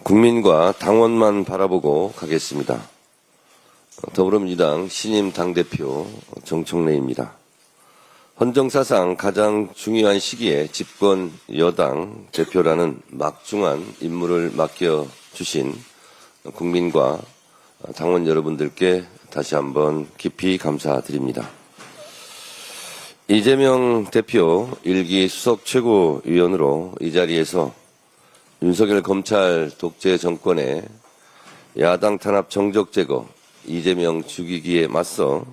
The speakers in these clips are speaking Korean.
국민과 당원만 바라보고 가겠습니다. 더불어민주당 신임 당대표 정청래입니다. 헌정사상 가장 중요한 시기에 집권 여당 대표라는 막중한 임무를 맡겨주신 국민과 당원 여러분들께 다시 한번 깊이 감사드립니다. 이재명 대표 1기 수석 최고위원으로 이 자리에서 윤석열 검찰 독재 정권의 야당 탄압 정적 제거, 이재명 죽이기에 맞서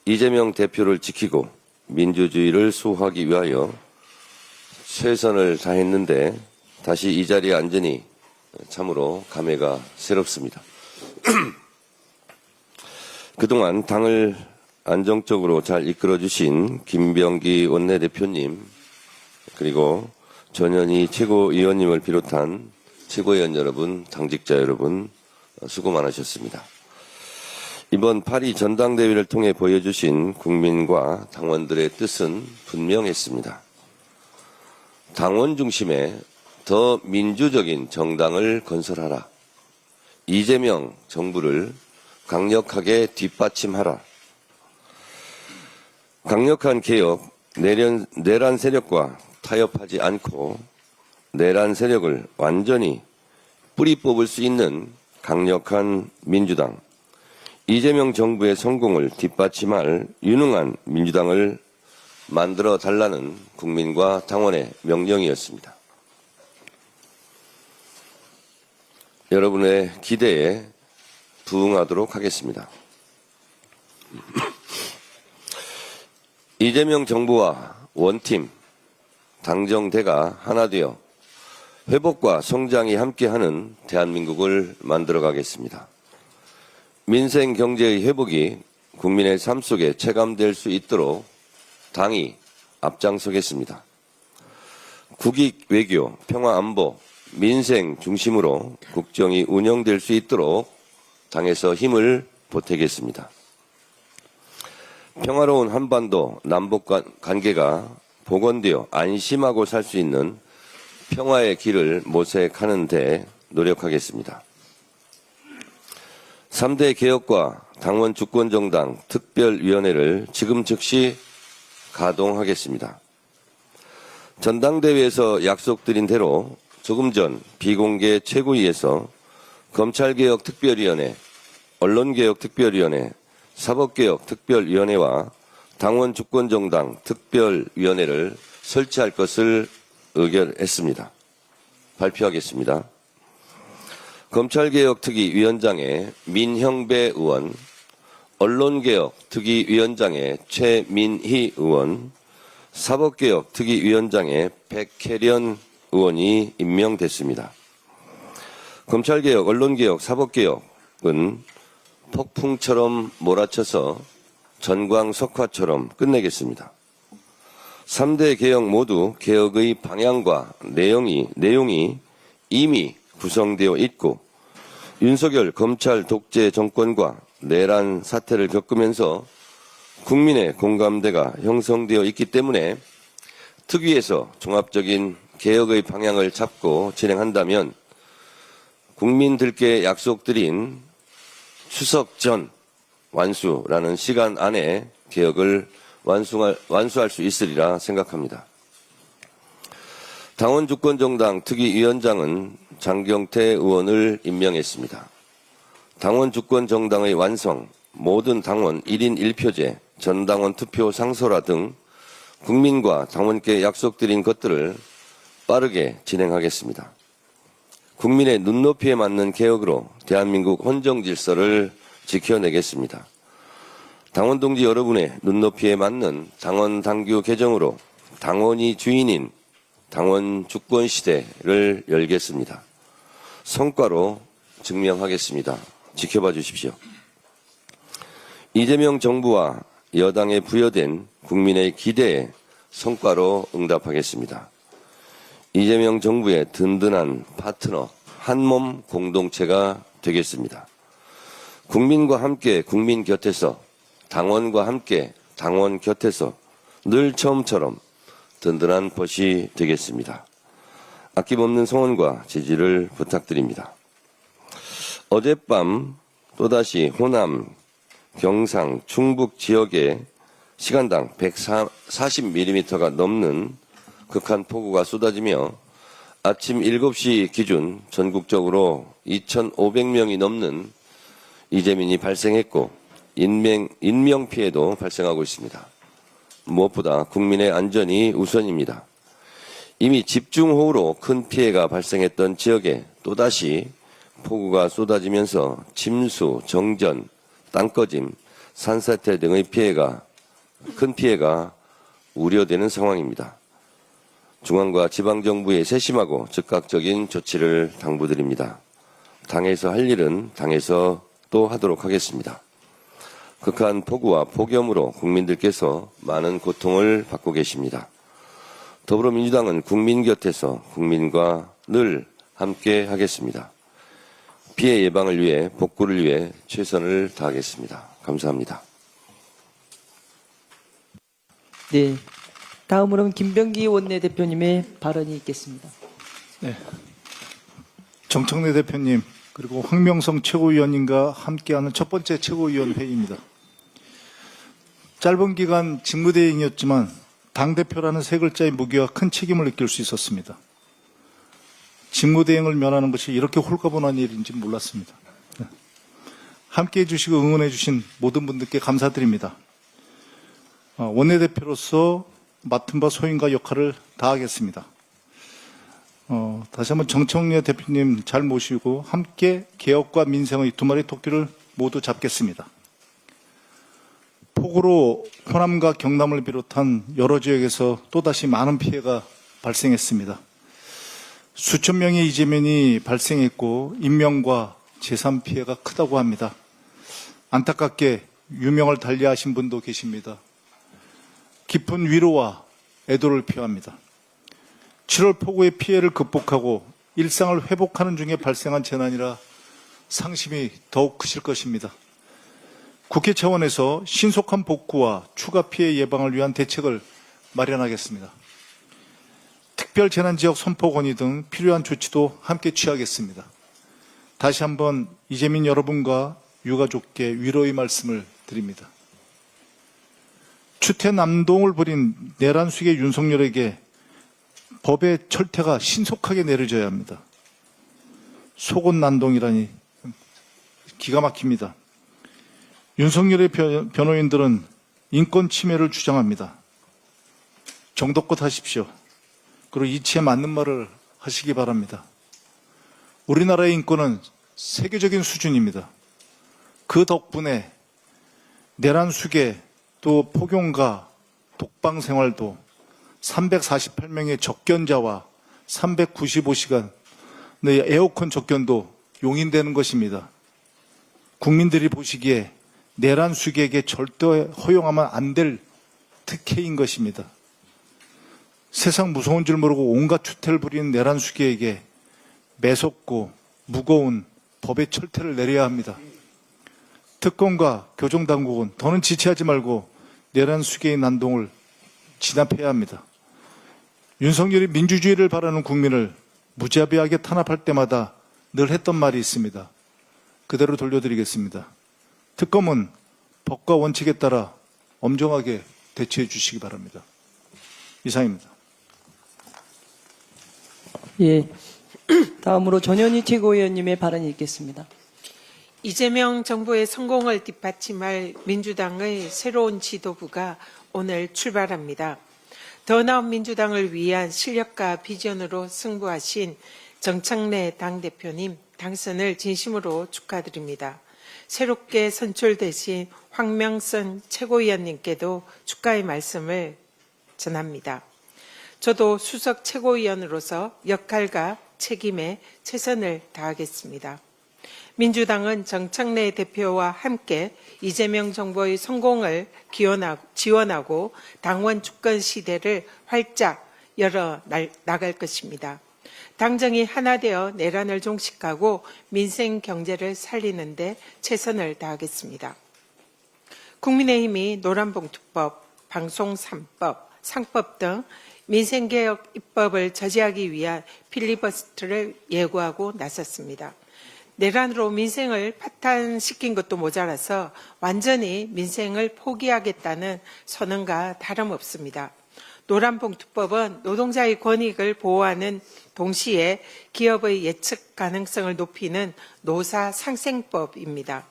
이재명 대표를 지키고 민주주의를 수호하기 위하여 최선을 다했는데 다시 이 자리에 앉으니 참으로 감회가 새롭습니다. 그동안 당을 안정적으로 잘 이끌어주신 김병기 원내대표님 그리고 전현희 최고위원님을 비롯한 최고위원 여러분, 당직자 여러분 수고 많으셨습니다. 이번 8.2 전당대회를 통해 보여주신 국민과 당원들의 뜻은 분명했습니다. 당원 중심의 더 민주적인 정당을 건설하라. 이재명 정부를 강력하게 뒷받침하라. 강력한 개혁, 내란 세력과 타협하지 않고 내란 세력을 완전히 뿌리 뽑을 수 있는 강력한 민주당, 이재명 정부의 성공을 뒷받침할 유능한 민주당을 만들어 달라는 국민과 당원의 명령이었습니다. 여러분의 기대에 부응하도록 하겠습니다. 이재명 정부와 원팀, 당정대가 하나 되어 회복과 성장이 함께하는 대한민국을 만들어 가겠습니다. 민생 경제의 회복이 국민의 삶 속에 체감될 수 있도록 당이 앞장서겠습니다. 국익 외교, 평화 안보, 민생 중심으로 국정이 운영될 수 있도록 당에서 힘을 보태겠습니다. 평화로운 한반도 남북 관계가 복원되어 안심하고 살 수 있는 평화의 길을 모색하는 데 노력하겠습니다. 3대 개혁과 당원 주권정당 특별위원회를 지금 즉시 가동하겠습니다. 전당대회에서 약속드린 대로 조금 전 비공개 최고위에서 검찰개혁 특별위원회, 언론개혁 특별위원회, 사법개혁 특별위원회와 당원 주권정당 특별위원회를 설치할 것을 의결했습니다. 발표하겠습니다. 검찰개혁특위위원장의 민형배 의원, 언론개혁특위위원장의 최민희 의원, 사법개혁특위위원장의 백혜련 의원이 임명됐습니다. 검찰개혁, 언론개혁, 사법개혁은 폭풍처럼 몰아쳐서 전광석화처럼 끝내겠습니다. 3대 개혁 모두 개혁의 방향과 내용이 이미 구성되어 있고 윤석열 검찰 독재 정권과 내란 사태를 겪으면서 국민의 공감대가 형성되어 있기 때문에 특위에서 종합적인 개혁의 방향을 잡고 진행한다면 국민들께 약속드린 추석 전 완수라는 시간 안에 개혁을 완수할 수 있으리라 생각합니다. 당원 주권정당 특위위원장은 장경태 의원을 임명했습니다. 당원 주권정당의 완성, 모든 당원 1인 1표제, 전당원 투표 상소라 등 국민과 당원께 약속드린 것들을 빠르게 진행하겠습니다. 국민의 눈높이에 맞는 개혁으로 대한민국 헌정 질서를 지켜내겠습니다. 당원 동지 여러분의 눈높이에 맞는 당원 당규 개정으로 당원이 주인인 당원 주권 시대를 열겠습니다. 성과로 증명하겠습니다. 지켜봐 주십시오. 이재명 정부와 여당에 부여된 국민의 기대에 성과로 응답하겠습니다. 이재명 정부의 든든한 파트너, 한몸 공동체가 되겠습니다. 국민과 함께 국민 곁에서, 당원과 함께 당원 곁에서 늘 처음처럼 든든한 벗이 되겠습니다. 아낌없는 성원과 지지를 부탁드립니다. 어젯밤 또다시 호남, 경상, 충북 지역에 시간당 140mm가 넘는 극한 폭우가 쏟아지며 아침 7시 기준 전국적으로 2,500명이 넘는 이재민이 발생했고 인명 피해도 발생하고 있습니다. 무엇보다 국민의 안전이 우선입니다. 이미 집중호우로 큰 피해가 발생했던 지역에 또다시 폭우가 쏟아지면서 침수, 정전, 땅꺼짐, 산사태 등의 큰 피해가 우려되는 상황입니다. 중앙과 지방정부의 세심하고 즉각적인 조치를 당부드립니다. 당에서 할 일은 당에서 또 하도록 하겠습니다. 극한 폭우와 폭염으로 국민들께서 많은 고통을 받고 계십니다. 더불어민주당은 국민 곁에서 국민과 늘 함께 하겠습니다. 피해 예방을 위해 복구를 위해 최선을 다하겠습니다. 감사합니다. 네, 다음으로는 김병기 원내대표님의 발언이 있겠습니다. 네, 정청래 대표님 그리고 황명성 최고위원님과 함께하는 첫 번째 최고위원 회의입니다. 짧은 기간 직무대행이었지만 당대표라는 세 글자의 무게와 큰 책임을 느낄 수 있었습니다. 직무대행을 면하는 것이 이렇게 홀가분한 일인지 몰랐습니다. 함께해 주시고 응원해 주신 모든 분들께 감사드립니다. 원내대표로서 맡은 바 소임과 역할을 다하겠습니다. 다시 한번 정청래 대표님 잘 모시고 함께 개혁과 민생의 두 마리 토끼를 모두 잡겠습니다. 폭우로 호남과 경남을 비롯한 여러 지역에서 또다시 많은 피해가 발생했습니다. 수천 명의 이재민이 발생했고 인명과 재산 피해가 크다고 합니다. 안타깝게 유명을 달리하신 분도 계십니다. 깊은 위로와 애도를 표합니다. 7월 폭우의 피해를 극복하고 일상을 회복하는 중에 발생한 재난이라 상심이 더욱 크실 것입니다. 국회 차원에서 신속한 복구와 추가 피해 예방을 위한 대책을 마련하겠습니다. 특별재난지역 선포 건의 등 필요한 조치도 함께 취하겠습니다. 다시 한번 이재민 여러분과 유가족께 위로의 말씀을 드립니다. 추태남동을 벌인 내란숙의 윤석열에게 법의 철퇴가 신속하게 내려져야 합니다. 속옷난동이라니 기가 막힙니다. 윤석열의 변호인들은 인권 침해를 주장합니다. 정도껏 하십시오. 그리고 이치에 맞는 말을 하시기 바랍니다. 우리나라의 인권은 세계적인 수준입니다. 그 덕분에 내란숙의 또 폭용과 독방 생활도 348명의 적견자와 395시간의 에어컨 적견도 용인되는 것입니다. 국민들이 보시기에 내란숙에게 절대 허용하면 안 될 특혜인 것입니다. 세상 무서운 줄 모르고 온갖 추태를 부리는 내란숙에게 매섭고 무거운 법의 철퇴를 내려야 합니다. 특검과 교정당국은 더는 지체하지 말고 내란숙의 난동을 진압해야 합니다. 윤석열이 민주주의를 바라는 국민을 무자비하게 탄압할 때마다 늘 했던 말이 있습니다. 그대로 돌려드리겠습니다. 특검은 법과 원칙에 따라 엄정하게 대처해 주시기 바랍니다. 이상입니다. 예, 다음으로 전현희 최고위원님의 발언이 있겠습니다. 이재명 정부의 성공을 뒷받침할 민주당의 새로운 지도부가 오늘 출발합니다. 더 나은 민주당을 위한 실력과 비전으로 승부하신 정청래 당대표님 당선을 진심으로 축하드립니다. 새롭게 선출되신 황명선 최고위원님께도 축하의 말씀을 전합니다. 저도 수석 최고위원으로서 역할과 책임에 최선을 다하겠습니다. 민주당은 정청래 대표와 함께 이재명 정부의 성공을 지원하고 당원 주권 시대를 활짝 열어 나갈 것입니다. 당정이 하나 되어 내란을 종식하고 민생 경제를 살리는 데 최선을 다하겠습니다. 국민의힘이 노란봉투법, 방송 3법, 상법 등 민생개혁 입법을 저지하기 위한 필리버스터를 예고하고 나섰습니다. 내란으로 민생을 파탄시킨 것도 모자라서 완전히 민생을 포기하겠다는 선언과 다름없습니다. 노란봉투법은 노동자의 권익을 보호하는 동시에 기업의 예측 가능성을 높이는 노사상생법입니다.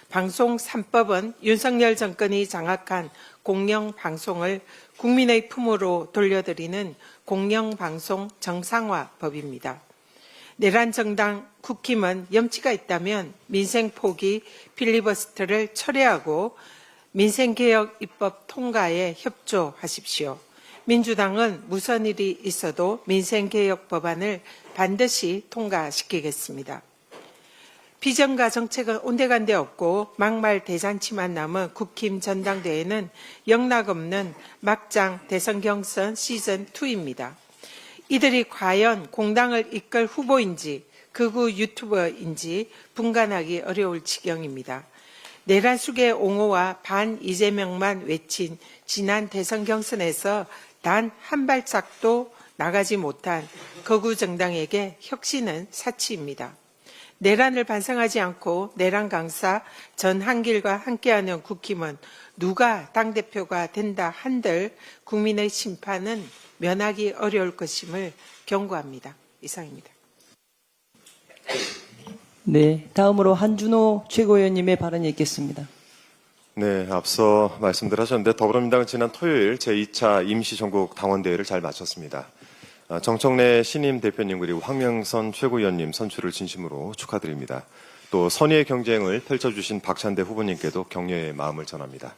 방송 3법은 윤석열 정권이 장악한 공영방송을 국민의 품으로 돌려드리는 공영방송 정상화법입니다. 내란 정당 국힘은 염치가 있다면 민생 포기 필리버스터를 철회하고 민생개혁 입법 통과에 협조하십시오. 민주당은 무슨 일이 있어도 민생개혁 법안을 반드시 통과시키겠습니다. 비전과 정책은 온데간데 없고 막말 대잔치만 남은 국힘 전당대회는 영락없는 막장 대선 경선 시즌2입니다. 이들이 과연 공당을 이끌 후보인지 극우 유튜버인지 분간하기 어려울 지경입니다. 내란 속의 옹호와 반 이재명만 외친 지난 대선 경선에서 단 한 발짝도 나가지 못한 거구 정당에게 혁신은 사치입니다. 내란을 반성하지 않고 내란 강사 전한길과 함께하는 국힘은 누가 당대표가 된다 한들 국민의 심판은 면하기 어려울 것임을 경고합니다. 이상입니다. 네, 다음으로 한준호 최고위원님의 발언이 있겠습니다. 네, 앞서 말씀들 하셨는데 더불어민주당은 지난 토요일 제2차 임시전국 당원대회를 잘 마쳤습니다. 정청래 신임 대표님 그리고 황명선 최고위원님 선출을 진심으로 축하드립니다. 또 선의의 경쟁을 펼쳐주신 박찬대 후보님께도 격려의 마음을 전합니다.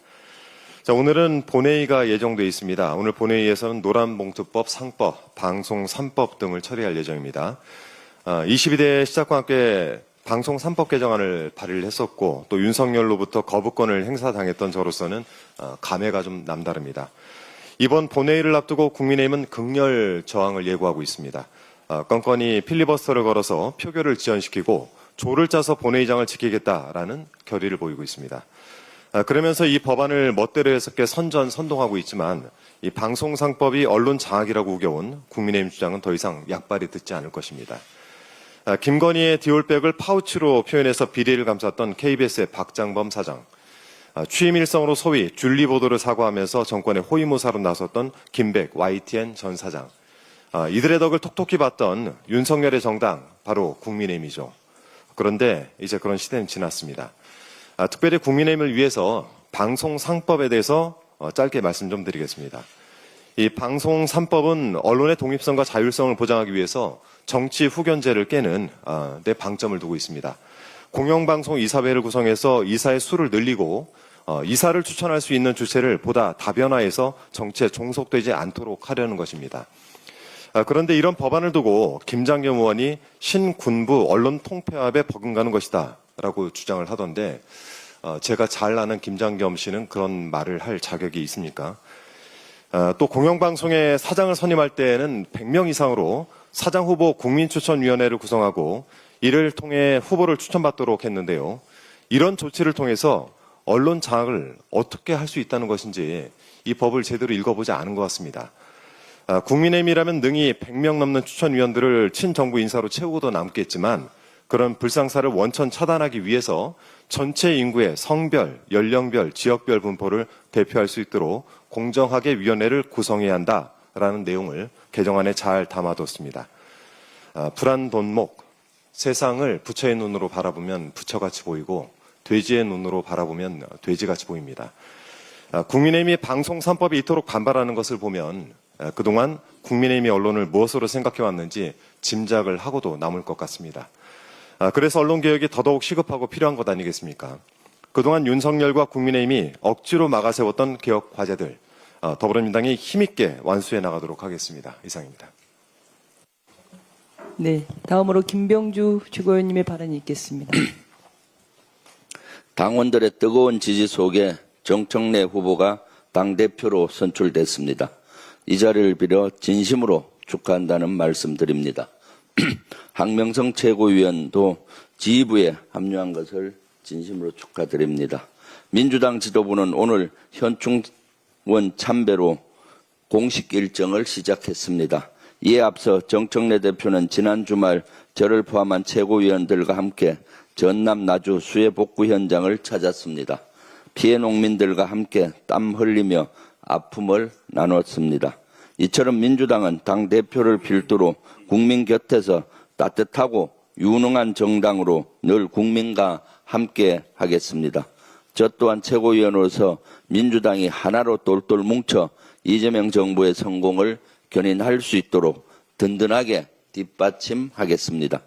자, 오늘은 본회의가 예정돼 있습니다. 오늘 본회의에서는 노란봉투법, 상법, 방송 3법 등을 처리할 예정입니다. 22대 시작과 함께 방송 3법 개정안을 발의를 했었고 또 윤석열로부터 거부권을 행사당했던 저로서는 감회가 좀 남다릅니다. 이번 본회의를 앞두고 국민의힘은 극렬 저항을 예고하고 있습니다. 건건히 필리버스터를 걸어서 표결을 지연시키고 조를 짜서 본회의장을 지키겠다라는 결의를 보이고 있습니다. 그러면서 이 법안을 멋대로 해석해 선동하고 있지만 이 방송상법이 언론 장악이라고 우겨온 국민의힘 주장은 더 이상 약발이 듣지 않을 것입니다. 김건희의 디올백을 파우치로 표현해서 비리를 감쌌던 KBS의 박장범 사장, 취임 일성으로 소위 줄리보도를 사과하면서 정권의 호위무사로 나섰던 김백 YTN 전 사장, 이들의 덕을 톡톡히 봤던 윤석열의 정당, 바로 국민의힘이죠. 그런데 이제 그런 시대는 지났습니다. 특별히 국민의힘을 위해서 방송 상법에 대해서 짧게 말씀 좀 드리겠습니다. 이 방송 3법은 언론의 독립성과 자율성을 보장하기 위해서 정치 후견제를 깨는 데 방점을 두고 있습니다. 공영방송 이사회를 구성해서 이사의 수를 늘리고 이사를 추천할 수 있는 주체를 보다 다변화해서 정치에 종속되지 않도록 하려는 것입니다. 그런데 이런 법안을 두고 김장겸 의원이 신군부 언론 통폐합에 버금가는 것이다 라고 주장을 하던데 제가 잘 아는 김장겸 씨는 그런 말을 할 자격이 있습니까? 또 공영방송의 사장을 선임할 때에는 100명 이상으로 사장 후보 국민추천위원회를 구성하고 이를 통해 후보를 추천받도록 했는데요. 이런 조치를 통해서 언론 장악을 어떻게 할 수 있다는 것인지 이 법을 제대로 읽어보지 않은 것 같습니다. 국민의힘이라면 능히 100명 넘는 추천위원들을 친정부 인사로 채우고도 남겠지만 그런 불상사를 원천 차단하기 위해서 전체 인구의 성별, 연령별, 지역별 분포를 대표할 수 있도록 공정하게 위원회를 구성해야 한다라는 내용을 개정안에 잘 담아뒀습니다. 불안돈목, 세상을 부처의 눈으로 바라보면 부처같이 보이고 돼지의 눈으로 바라보면 돼지같이 보입니다. 국민의힘이 방송 3법이 이토록 반발하는 것을 보면 그동안 국민의힘이 언론을 무엇으로 생각해왔는지 짐작을 하고도 남을 것 같습니다. 그래서 언론개혁이 더더욱 시급하고 필요한 것 아니겠습니까? 그동안 윤석열과 국민의힘이 억지로 막아세웠던 개혁 과제들 더불어민주당이 힘있게 완수해 나가도록 하겠습니다. 이상입니다. 네, 다음으로 김병주 최고위원님의 발언이 있겠습니다. 당원들의 뜨거운 지지 속에 정청래 후보가 당대표로 선출됐습니다. 이 자리를 빌어 진심으로 축하한다는 말씀드립니다. 황명성 최고위원도 지휘부에 합류한 것을 진심으로 축하드립니다. 민주당 지도부는 오늘 현충원 참배로 공식 일정을 시작했습니다. 이에 앞서 정청래 대표는 지난 주말 저를 포함한 최고위원들과 함께 전남 나주 수해 복구 현장을 찾았습니다. 피해 농민들과 함께 땀 흘리며 아픔을 나눴습니다. 이처럼 민주당은 당대표를 필두로 국민 곁에서 따뜻하고 유능한 정당으로 늘 국민과 함께 하겠습니다. 저 또한 최고위원으로서 민주당이 하나로 똘똘 뭉쳐 이재명 정부의 성공을 견인할 수 있도록 든든하게 뒷받침하겠습니다.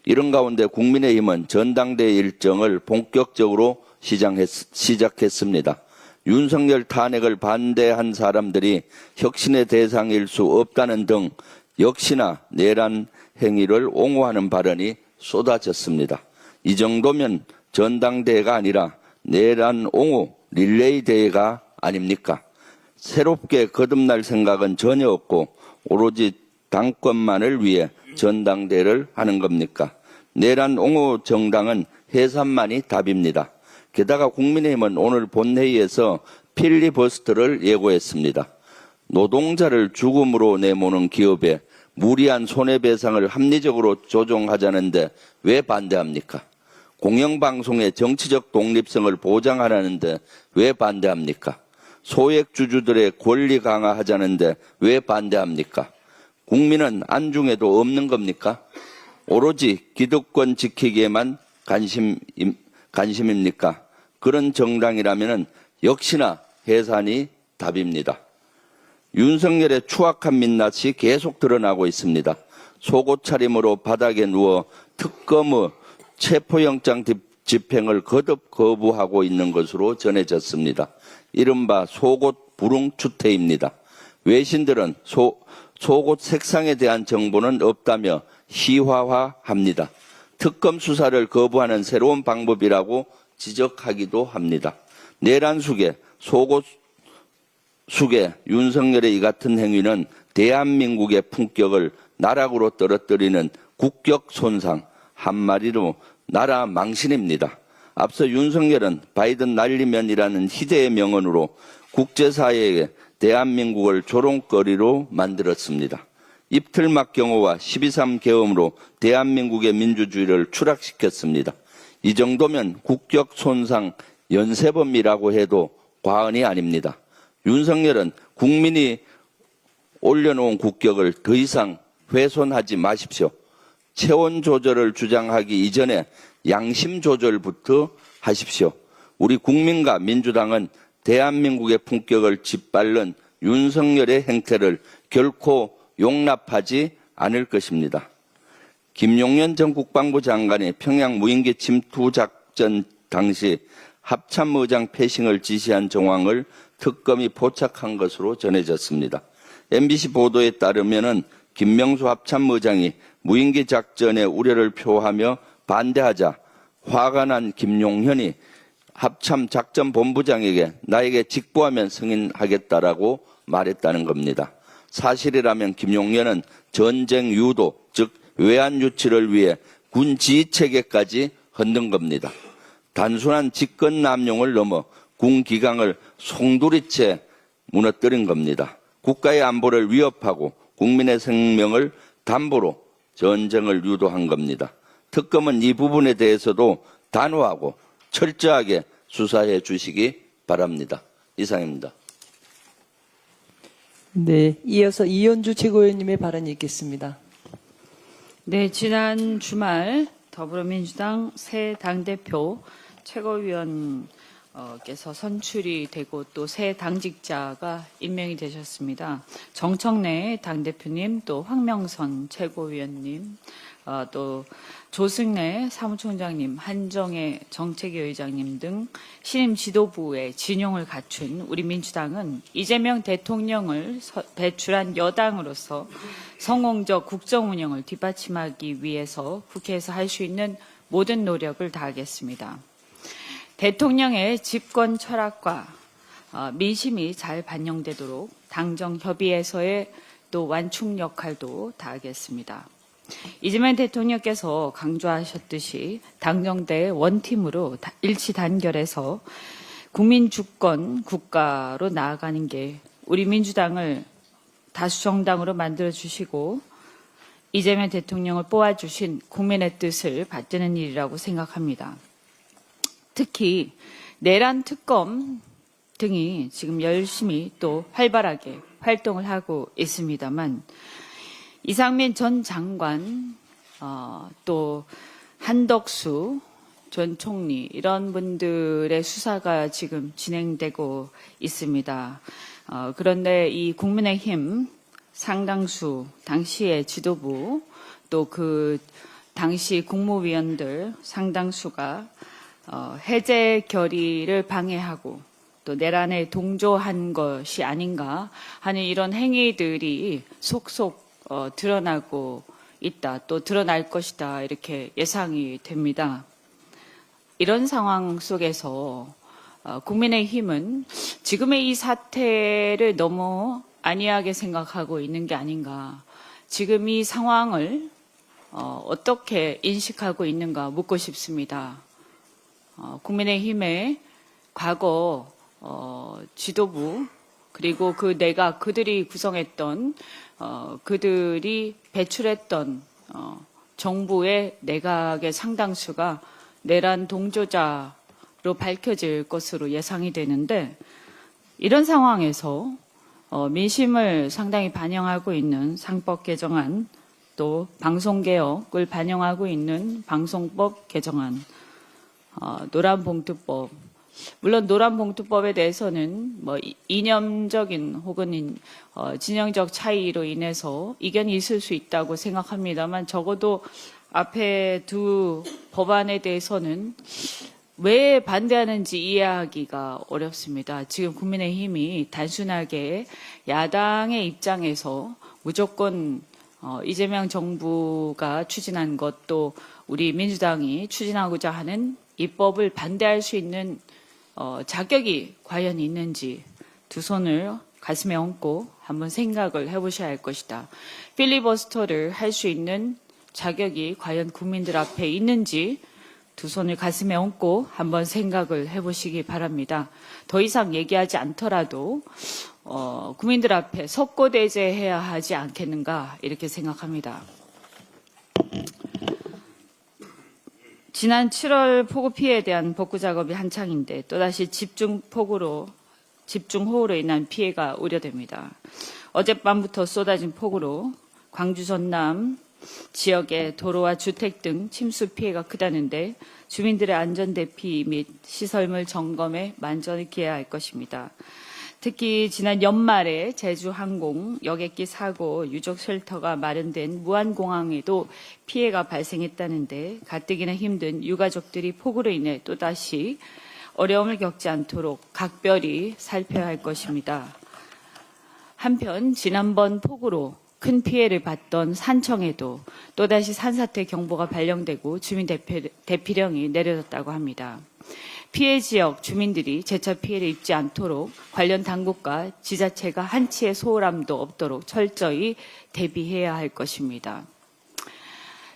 이런 가운데 국민의힘은 전당대회 일정을 본격적으로 시작했습니다. 윤석열 탄핵을 반대한 사람들이 혁신의 대상일 수 없다는 등 역시나 내란 행위를 옹호하는 발언이 쏟아졌습니다. 이 정도면 전당대회가 아니라 내란 옹호 릴레이 대회가 아닙니까? 새롭게 거듭날 생각은 전혀 없고 오로지 당권만을 위해 전당대회를 하는 겁니까? 내란 옹호 정당은 해산만이 답입니다. 게다가 국민의힘은 오늘 본회의에서 필리버스터를 예고했습니다. 노동자를 죽음으로 내모는 기업에 무리한 손해배상을 합리적으로 조정하자는데 왜 반대합니까? 공영방송의 정치적 독립성을 보장하라는데 왜 반대합니까? 소액주주들의 권리 강화하자는데 왜 반대합니까? 국민은 안중에도 없는 겁니까? 오로지 기득권 지키기에만 관심입니까? 그런 정당이라면 역시나 해산이 답입니다. 윤석열의 추악한 민낯이 계속 드러나고 있습니다. 속옷 차림으로 바닥에 누워 특검의 체포영장 집행을 거듭 거부하고 있는 것으로 전해졌습니다. 이른바 속옷 불응추태입니다. 외신들은 속옷 색상에 대한 정보는 없다며 희화화합니다. 특검 수사를 거부하는 새로운 방법이라고 지적하기도 합니다. 내란 속에 속옷 속에 윤석열의 이 같은 행위는 대한민국의 품격을 나락으로 떨어뜨리는 국격 손상, 한마디로 나라 망신입니다. 앞서 윤석열은 바이든 날리면이라는 희대의 명언으로 국제사회에 대한민국을 조롱거리로 만들었습니다. 입틀막 경호와 12.3 계엄으로 대한민국의 민주주의를 추락시켰습니다. 이 정도면 국격 손상 연쇄범이라고 해도 과언이 아닙니다. 윤석열은 국민이 올려놓은 국격을 더 이상 훼손하지 마십시오. 체온 조절을 주장하기 이전에 양심 조절부터 하십시오. 우리 국민과 민주당은 대한민국의 품격을 짓밟는 윤석열의 행태를 결코 용납하지 않을 것입니다. 김용현 전 국방부 장관이 평양 무인기 침투 작전 당시 합참의장 패싱을 지시한 정황을 특검이 포착한 것으로 전해졌습니다. MBC 보도에 따르면 김명수 합참의장이 무인기 작전에 우려를 표하며 반대하자 화가 난 김용현이 합참 작전본부장에게 나에게 직보하면 승인하겠다라고 말했다는 겁니다. 사실이라면 김용현은 전쟁 유도, 즉 외환 유치를 위해 군 지휘체계까지 흔든 겁니다. 단순한 직권 남용을 넘어 군 기강을 송두리째 무너뜨린 겁니다. 국가의 안보를 위협하고 국민의 생명을 담보로 전쟁을 유도한 겁니다. 특검은 이 부분에 대해서도 단호하고 철저하게 수사해 주시기 바랍니다. 이상입니다. 네, 이어서 이현주 최고위원님의 발언이 있겠습니다. 네, 지난 주말 더불어민주당 새 당대표 최고위원께서 선출이 되고 또 새 당직자가 임명이 되셨습니다. 정청래 당대표님, 또 황명선 최고위원님, 또 조승래 사무총장님, 한정혜 정책위 의장님 등 신임 지도부의 진용을 갖춘 우리 민주당은 이재명 대통령을 배출한 여당으로서 성공적 국정 운영을 뒷받침하기 위해서 국회에서 할 수 있는 모든 노력을 다하겠습니다. 대통령의 집권 철학과 민심이 잘 반영되도록 당정 협의에서의 또 완충 역할도 다하겠습니다. 이재명 대통령께서 강조하셨듯이 당정대 원팀으로 일치 단결해서 국민 주권 국가로 나아가는 게 우리 민주당을 다수 정당으로 만들어 주시고 이재명 대통령을 뽑아주신 국민의 뜻을 받드는 일이라고 생각합니다. 특히 내란 특검 등이 지금 열심히 또 활발하게 활동을 하고 있습니다만 이상민 전 장관 또 한덕수 전 총리 이런 분들의 수사가 지금 진행되고 있습니다. 그런데 이 국민의힘 상당수 당시의 지도부 또 그 당시 국무위원들 상당수가 해제 결의를 방해하고 또 내란에 동조한 것이 아닌가 하는 이런 행위들이 속속 드러나고 있다. 또 드러날 것이다. 이렇게 예상이 됩니다. 이런 상황 속에서 국민의힘은 지금의 이 사태를 너무 안이하게 생각하고 있는 게 아닌가. 지금 이 상황을 어떻게 인식하고 있는가 묻고 싶습니다. 국민의힘의 과거 지도부 그리고 그 내각 그들이 구성했던 그들이 배출했던 정부의 내각의 상당수가 내란 동조자로 밝혀질 것으로 예상이 되는데 이런 상황에서 민심을 상당히 반영하고 있는 상법 개정안 또 방송개혁을 반영하고 있는 방송법 개정안 노란봉투법 물론 노란봉투법에 대해서는 뭐 이념적인 혹은 진영적 차이로 인해서 이견이 있을 수 있다고 생각합니다만 적어도 앞에 두 법안에 대해서는 왜 반대하는지 이해하기가 어렵습니다. 지금 국민의힘이 단순하게 야당의 입장에서 무조건 이재명 정부가 추진한 것도 우리 민주당이 추진하고자 하는 입법을 반대할 수 있는 자격이 과연 있는지 두 손을 가슴에 얹고 한번 생각을 해보셔야 할 것이다. 필리버스터를 할 수 있는 자격이 과연 국민들 앞에 있는지 두 손을 가슴에 얹고 한번 생각을 해보시기 바랍니다. 더 이상 얘기하지 않더라도 국민들 앞에 석고대죄해야 하지 않겠는가 이렇게 생각합니다. 지난 7월 폭우 피해에 대한 복구 작업이 한창인데 또다시 집중호우로 인한 피해가 우려됩니다. 어젯밤부터 쏟아진 폭우로 광주 전남 지역의 도로와 주택 등 침수 피해가 크다는데 주민들의 안전 대피 및 시설물 점검에 만전을 기해야 할 것입니다. 특히 지난 연말에 제주항공 여객기 사고 유족 쉘터가 마련된 무안공항에도 피해가 발생했다는데 가뜩이나 힘든 유가족들이 폭우로 인해 또다시 어려움을 겪지 않도록 각별히 살펴야 할 것입니다. 한편 지난번 폭우로 큰 피해를 봤던 산청에도 또다시 산사태 경보가 발령되고 주민 대피령이 내려졌다고 합니다. 피해 지역 주민들이 재차 피해를 입지 않도록 관련 당국과 지자체가 한치의 소홀함도 없도록 철저히 대비해야 할 것입니다.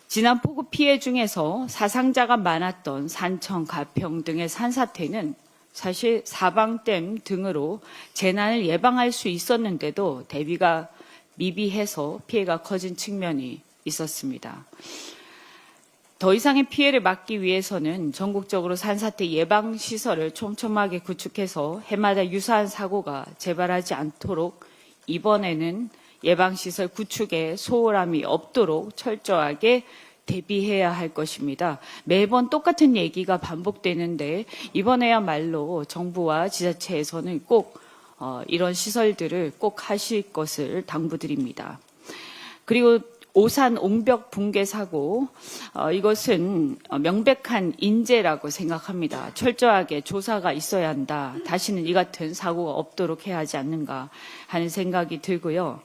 지난 폭우 피해 중에서 사상자가 많았던 산청, 가평 등의 산사태는 사실 사방댐 등으로 재난을 예방할 수 있었는데도 대비가 미비해서 피해가 커진 측면이 있었습니다. 더 이상의 피해를 막기 위해서는 전국적으로 산사태 예방시설을 촘촘하게 구축해서 해마다 유사한 사고가 재발하지 않도록 이번에는 예방시설 구축에 소홀함이 없도록 철저하게 대비해야 할 것입니다. 매번 똑같은 얘기가 반복되는데 이번에야말로 정부와 지자체에서는 꼭 이런 시설들을 꼭 하실 것을 당부드립니다. 그리고 오산 옹벽 붕괴 사고 이것은 명백한 인재라고 생각합니다. 철저하게 조사가 있어야 한다. 다시는 이 같은 사고가 없도록 해야 하지 않는가 하는 생각이 들고요.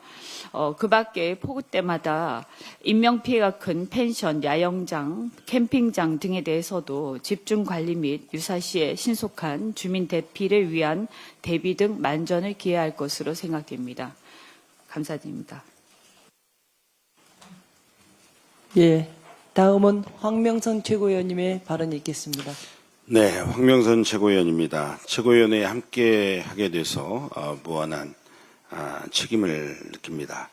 그 밖에 폭우 때마다 인명피해가 큰 펜션, 야영장, 캠핑장 등에 대해서도 집중관리 및 유사시에 신속한 주민 대피를 위한 대비 등 만전을 기해할 것으로 생각됩니다. 감사드립니다. 예, 다음은 황명선 최고위원님의 발언이 있겠습니다. 네, 황명선 최고위원입니다. 최고위원회에 함께 하게 돼서 무한한 책임을 느낍니다.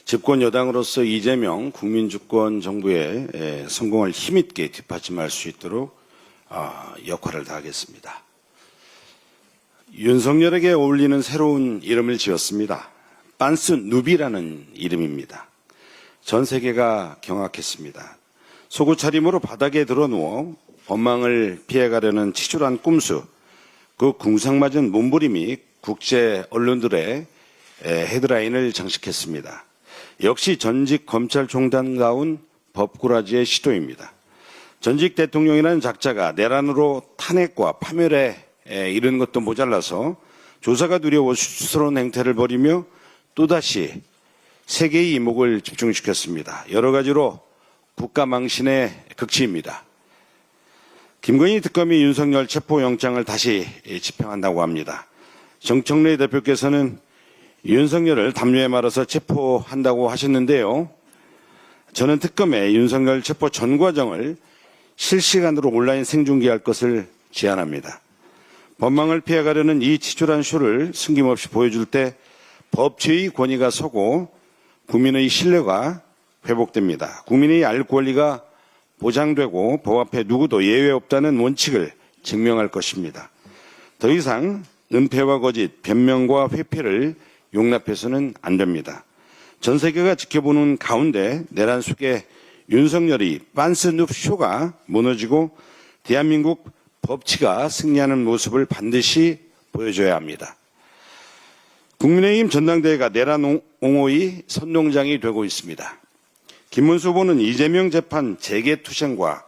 집권 여당으로서 이재명 국민주권 정부의 성공을 힘있게 뒷받침할 수 있도록 역할을 다하겠습니다. 윤석열에게 어울리는 새로운 이름을 지었습니다. 빤스 누비라는 이름입니다. 전 세계가 경악했습니다. 속옷 차림으로 바닥에 드러누워 법망을 피해가려는 치졸한 꼼수, 그 궁상맞은 몸부림이 국제 언론들의 헤드라인을 장식했습니다. 역시 전직 검찰총장다운 법꾸라지의 시도입니다. 전직 대통령이라는 작자가 내란으로 탄핵과 파멸에 이르는 것도 모자라서 조사가 두려워 수스러운 행태를 벌이며 또다시 세계의 이목을 집중시켰습니다. 여러 가지로 국가 망신의 극치입니다. 김건희 특검이 윤석열 체포영장을 다시 집행한다고 합니다. 정청래 대표께서는 윤석열을 담요에 말아서 체포한다고 하셨는데요. 저는 특검에 윤석열 체포 전 과정을 실시간으로 온라인 생중계할 것을 제안합니다. 법망을 피해가려는 이 치졸한 쇼를 숨김없이 보여줄 때 법치의 권위가 서고 국민의 신뢰가 회복됩니다. 국민의 알 권리가 보장되고 법 앞에 누구도 예외 없다는 원칙을 증명할 것입니다. 더 이상 은폐와 거짓, 변명과 회피를 용납해서는 안 됩니다. 전 세계가 지켜보는 가운데 내란 속에 윤석열이 빤스눕 쇼가 무너지고 대한민국 법치가 승리하는 모습을 반드시 보여줘야 합니다. 국민의힘 전당대회가 내란 옹호의 선동장이 되고 있습니다. 김문수 후보는 이재명 재판 재개투쟁과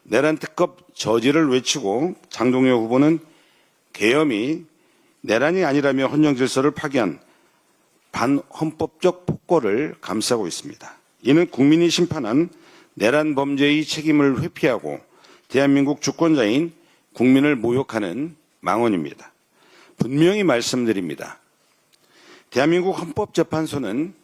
내란 특검 저지를 외치고 장동혁 후보는 계엄이 내란이 아니라며 헌정질서를 파기한 반헌법적 폭거를 감싸고 있습니다. 이는 국민이 심판한 내란 범죄의 책임을 회피하고 대한민국 주권자인 국민을 모욕하는 망언입니다. 분명히 말씀드립니다. 대한민국 헌법재판소는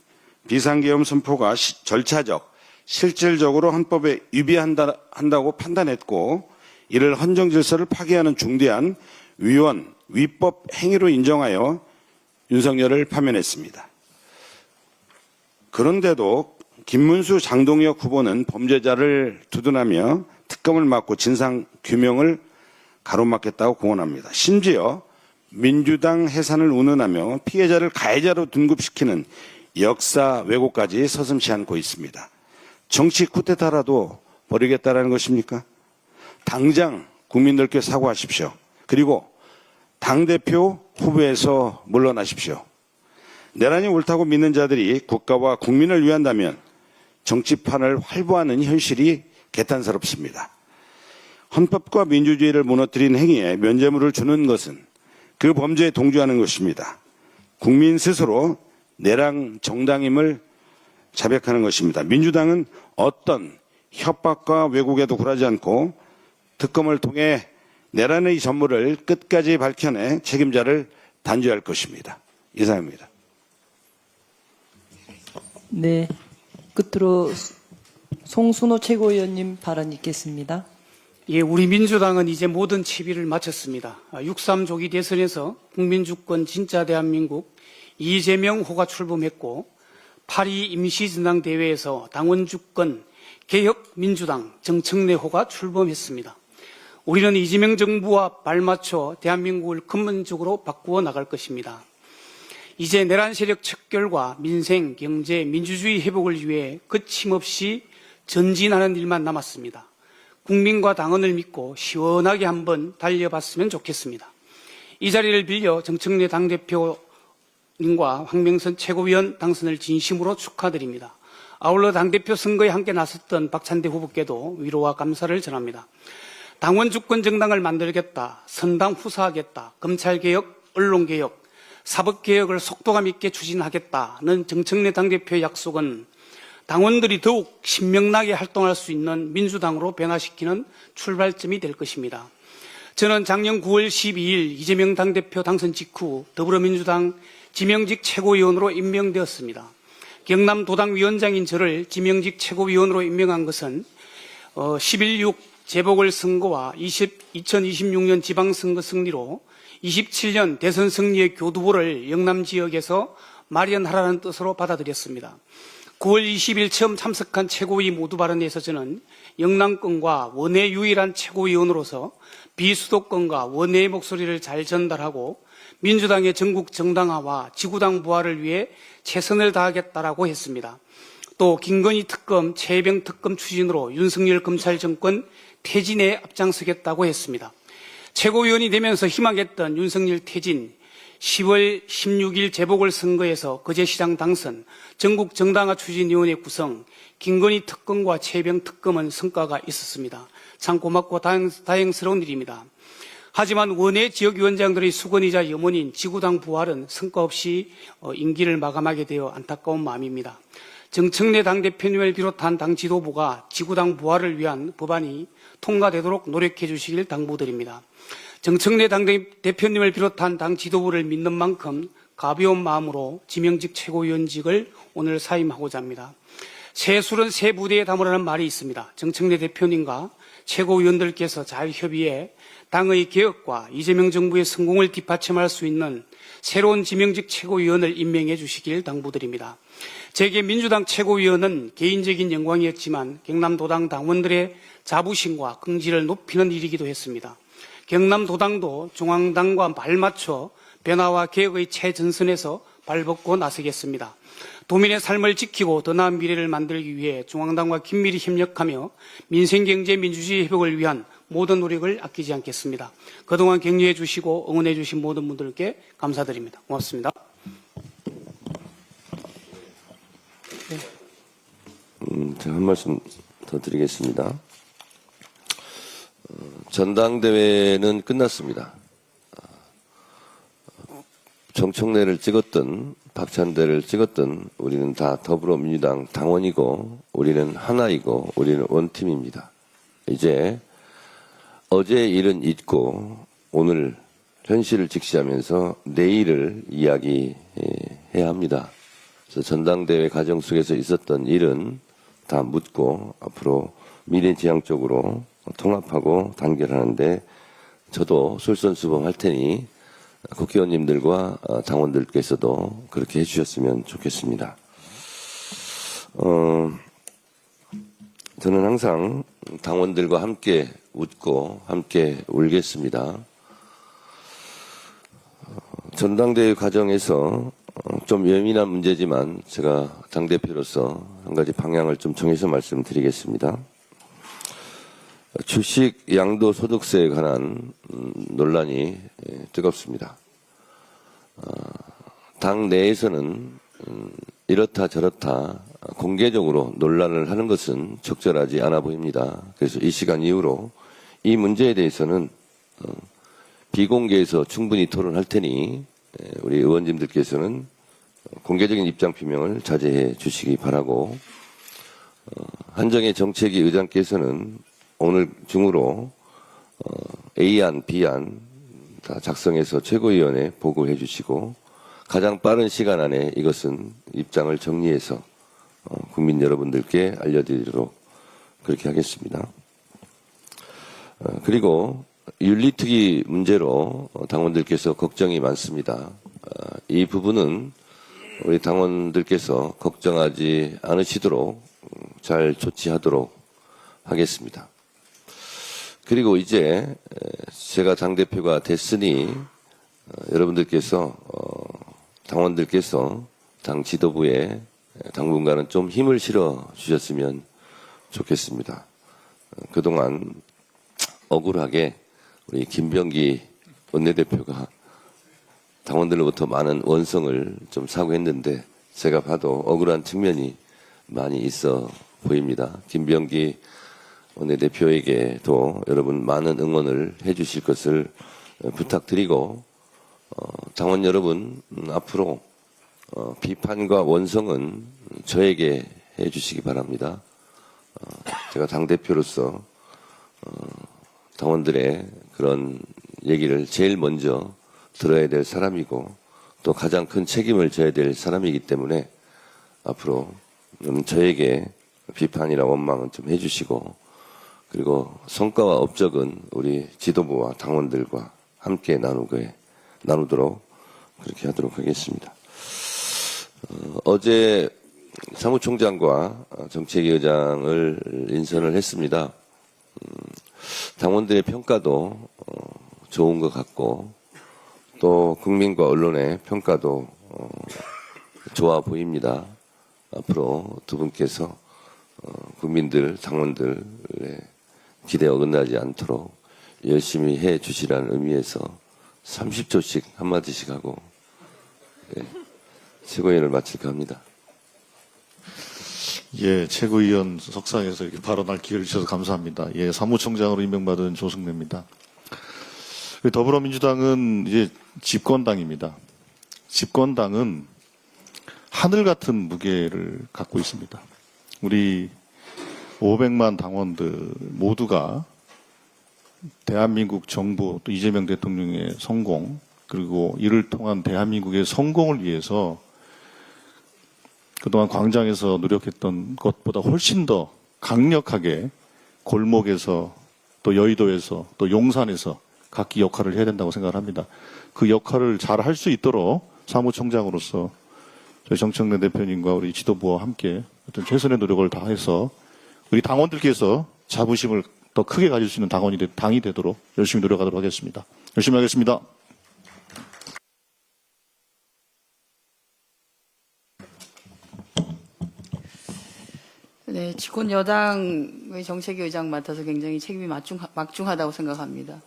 비상계엄 선포가 절차적, 실질적으로 헌법에 위배한다고 판단했고 이를 헌정질서를 파괴하는 중대한 위헌, 위법 행위로 인정하여 윤석열을 파면했습니다. 그런데도 김문수, 장동혁 후보는 범죄자를 두둔하며 특검을 막고 진상규명을 가로막겠다고 공언합니다. 심지어 민주당 해산을 운운하며 피해자를 가해자로 등급시키는 역사 왜곡까지 서슴지 않고 있습니다. 정치 쿠데타라도 벌이겠다라는 것입니까? 당장 국민들께 사과하십시오. 그리고 당대표 후보에서 물러나십시오. 내란이 옳다고 믿는 자들이 국가와 국민을 위한다면 정치판을 활보하는 현실이 개탄스럽습니다. 헌법과 민주주의를 무너뜨린 행위에 면죄부를 주는 것은 그 범죄에 동조하는 것입니다. 국민 스스로 내란 정당임을 자백하는 것입니다. 민주당은 어떤 협박과 왜곡에도 굴하지 않고 특검을 통해 내란의 전모를 끝까지 밝혀내 책임자를 단죄할 것입니다. 이상입니다. 네. 끝으로 송순호 최고위원님 발언 있겠습니다. 예, 우리 민주당은 이제 모든 채비를 마쳤습니다. 6.3 조기 대선에서 국민주권 진짜 대한민국 이재명호가 출범했고 8.2 임시전당대회에서 당원주권 개혁민주당 정청래호가 출범했습니다. 우리는 이재명 정부와 발맞춰 대한민국을 근본적으로 바꾸어 나갈 것입니다. 이제 내란 세력 척결과 민생, 경제, 민주주의 회복을 위해 거침없이 전진하는 일만 남았습니다. 국민과 당원을 믿고 시원하게 한번 달려봤으면 좋겠습니다. 이 자리를 빌려 정청래 당대표님과 황명선 최고위원 당선을 진심으로 축하드립니다. 아울러 당대표 선거에 함께 나섰던 박찬대 후보께도 위로와 감사를 전합니다. 당원 주권 정당을 만들겠다, 선당 후사하겠다, 검찰개혁, 언론개혁, 사법개혁을 속도감 있게 추진하겠다는 정청래 당대표의 약속은 당원들이 더욱 신명나게 활동할 수 있는 민주당으로 변화시키는 출발점이 될 것입니다. 저는 작년 9월 12일 이재명 당대표 당선 직후 더불어민주당 지명직 최고위원으로 임명되었습니다. 경남도당위원장인 저를 지명직 최고위원으로 임명한 것은 11.6 재보궐선거와 2026년 지방선거 승리로 27년 대선 승리의 교두보를 영남 지역에서 마련하라는 뜻으로 받아들였습니다. 9월 20일 처음 참석한 최고위 모두 발언에서 저는 영남권과 원외 유일한 최고위원으로서 비수도권과 원외의 목소리를 잘 전달하고 민주당의 전국 정당화와 지구당 부활을 위해 최선을 다하겠다라고 했습니다. 또 김건희 특검, 최혜병 특검 추진으로 윤석열 검찰 정권 퇴진에 앞장서겠다고 했습니다. 최고위원이 되면서 희망했던 윤석열 퇴진, 10월 16일 재보궐선거에서 거제시장 당선, 전국 정당화 추진위원회 구성, 김건희 특검과 최혜병 특검은 성과가 있었습니다. 참 고맙고 다행스러운 일입니다. 하지만 원외 지역위원장들의 수건이자 염원인 지구당 부활은 성과 없이 임기를 마감하게 되어 안타까운 마음입니다. 정청래 당대표님을 비롯한 당 지도부가 지구당 부활을 위한 법안이 통과되도록 노력해 주시길 당부드립니다. 정청래 당대표님을 비롯한 당 지도부를 믿는 만큼 가벼운 마음으로 지명직 최고위원직을 오늘 사임하고자 합니다. 새 술은 새 부대에 담으라는 말이 있습니다. 정청래 대표님과 최고위원들께서 잘 협의해 당의 개혁과 이재명 정부의 성공을 뒷받침할 수 있는 새로운 지명직 최고위원을 임명해 주시길 당부드립니다. 제게 민주당 최고위원은 개인적인 영광이었지만 경남도당 당원들의 자부심과 긍지를 높이는 일이기도 했습니다. 경남도당도 중앙당과 발맞춰 변화와 개혁의 최전선에서 발벗고 나서겠습니다. 도민의 삶을 지키고 더 나은 미래를 만들기 위해 중앙당과 긴밀히 협력하며 민생경제 민주주의 회복을 위한 모든 노력을 아끼지 않겠습니다. 그동안 격려해 주시고 응원해 주신 모든 분들께 감사드립니다. 고맙습니다. 제가 한 말씀 더 드리겠습니다. 전당대회는 끝났습니다. 정청래를 찍었든 박찬대를 찍었든 우리는 다 더불어민주당 당원이고 우리는 하나이고 우리는 원팀입니다. 이제 어제 일은 잊고 오늘 현실을 직시하면서 내일을 이야기해야 합니다. 그래서 전당대회 과정 속에서 있었던 일은 다 묻고 앞으로 미래지향적으로 통합하고 단결하는데 저도 솔선수범할 테니 국회의원님들과 당원들께서도 그렇게 해주셨으면 좋겠습니다. 저는 항상 당원들과 함께 웃고 함께 울겠습니다. 전당대회 과정에서 좀 예민한 문제지만 제가 당대표로서 한 가지 방향을 좀 정해서 말씀드리겠습니다. 주식 양도소득세에 관한 논란이 뜨겁습니다. 당 내에서는 이렇다 저렇다 공개적으로 논란을 하는 것은 적절하지 않아 보입니다. 그래서 이 시간 이후로 이 문제에 대해서는 비공개에서 충분히 토론할 테니 우리 의원님들께서는 공개적인 입장 표명을 자제해 주시기 바라고 한정혜 정책위 의장께서는 오늘 중으로 A안, B안 다 작성해서 최고위원회에 보고해 주시고 가장 빠른 시간 안에 이것은 입장을 정리해서 국민 여러분들께 알려드리도록 그렇게 하겠습니다. 그리고 윤리특위 문제로 당원들께서 걱정이 많습니다. 이 부분은 우리 당원들께서 걱정하지 않으시도록 잘 조치하도록 하겠습니다. 그리고 이제 제가 당대표가 됐으니 여러분들께서 당원들께서 당 지도부에 당분간은 좀 힘을 실어 주셨으면 좋겠습니다. 그동안 억울하게 우리 김병기 원내대표가 당원들로부터 많은 원성을 좀 사고했는데 제가 봐도 억울한 측면이 많이 있어 보입니다. 김병기 원내대표에게도 여러분 많은 응원을 해주실 것을 부탁드리고 당원 여러분 앞으로 비판과 원성은 저에게 해주시기 바랍니다. 제가 당대표로서 당원들의 그런 얘기를 제일 먼저 들어야 될 사람이고 또 가장 큰 책임을 져야 될 사람이기 때문에 앞으로 저에게 비판이나 원망은 좀 해주시고 그리고 성과와 업적은 우리 지도부와 당원들과 함께 나누도록 그렇게 하도록 하겠습니다. 어제 사무총장과 정책위의장을 인선을 했습니다. 당원들의 평가도 좋은 것 같고 또 국민과 언론의 평가도 좋아 보입니다. 앞으로 두 분께서 국민들, 당원들의 기대에 어긋나지 않도록 열심히 해 주시라는 의미에서 30초씩 한마디씩 하고 최고위원을 마칠까 합니다. 예, 최고위원 석상에서 이렇게 발언할 기회를 주셔서 감사합니다. 예, 사무총장으로 임명받은 조승래입니다. 더불어민주당은 이제 집권당입니다. 집권당은 하늘 같은 무게를 갖고 있습니다. 우리 500만 당원들 모두가 대한민국 정부 또 이재명 대통령의 성공 그리고 이를 통한 대한민국의 성공을 위해서 그동안 광장에서 노력했던 것보다 훨씬 더 강력하게 골목에서 또 여의도에서 또 용산에서 각기 역할을 해야 된다고 생각을 합니다. 그 역할을 잘 할 수 있도록 사무총장으로서 저희 정청래 대표님과 우리 지도부와 함께 어떤 최선의 노력을 다해서 우리 당원들께서 자부심을 더 크게 가질 수 있는 당이 되도록 열심히 노력하도록 하겠습니다. 열심히 하겠습니다. 네, 집권 여당의 정책위 의장 맡아서 굉장히 책임이 막중하다고 생각합니다.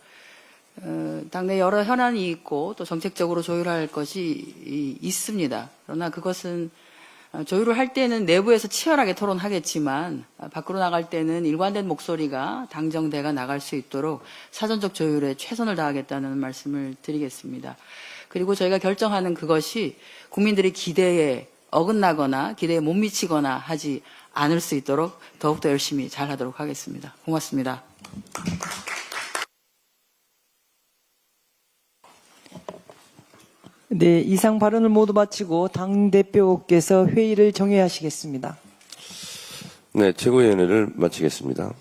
당내 여러 현안이 있고 또 정책적으로 조율할 것이 있습니다. 그러나 그것은 조율을 할 때는 내부에서 치열하게 토론하겠지만 밖으로 나갈 때는 일관된 목소리가 당정대가 나갈 수 있도록 사전적 조율에 최선을 다하겠다는 말씀을 드리겠습니다. 그리고 저희가 결정하는 그것이 국민들의 기대에 어긋나거나 기대에 못 미치거나 하지 않을 수 있도록 더욱더 열심히 잘하도록 하겠습니다. 고맙습니다. 네, 이상 발언을 모두 마치고 당대표께서 회의를 정회하시겠습니다. 네, 최고위원회를 마치겠습니다.